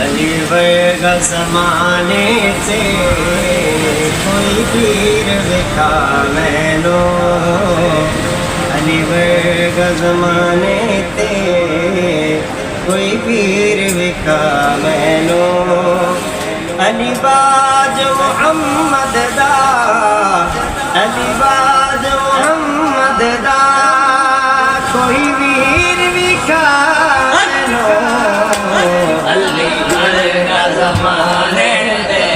علی ورگا زمانے سے کوئی پیر وکھا مینو علی ورگا زمانے تے کوئی پیر وکھا مینو علی باج محمد دا علی باج محمد دا کوئی پیر وکھا مینو علی ورگا زمانے تے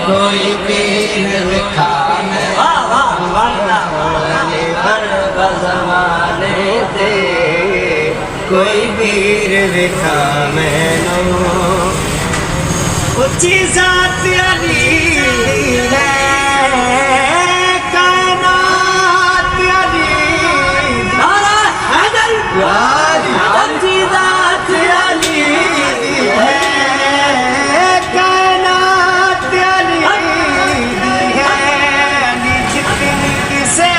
کوئی پیر وکھا مینو علی ورگا زمانے تے کوئی پیر وکھا مینو اچھی ذات علی ہے کائنات علی نعرہ حیدر اچھی ذات علی ہے کائنات علی ہے علی جتنی کسے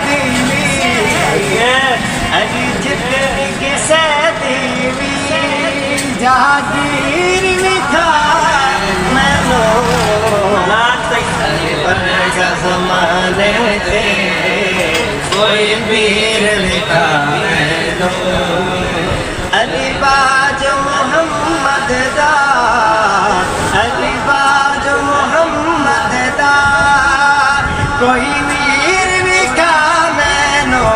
دیوی ہے علی جتنی کسے دیوی جہاگیر وکھا زمانے تے کوئی پیر وکھا مینو علی باج محمد دا علی باج محمد دا کوئی پیر وکھا مینو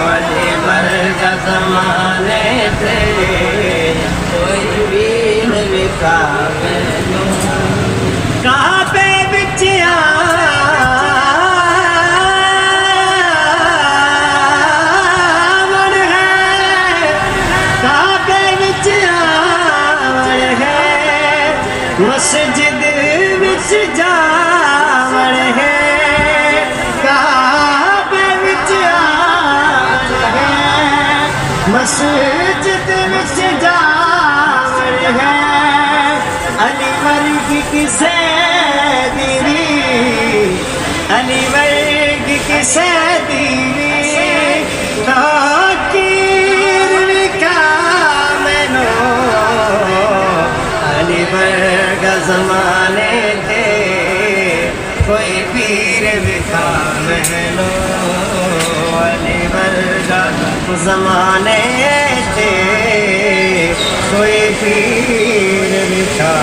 علی ورگا زمانے تے کوئی پیر وکھا مینو کہاں پہ مسجد وچ جاوڑ ہے کعبے وچ آوڑ ہے مسجد وچ جاوڑ ہے علی ورگی کسے دیوی علی ورگی کسے دیوی فقیر وکھا مینو علی ورگا زمانے تے کوئی پیر وکھا مینو علی ورگا زمانے تے کوئی پیر وکھا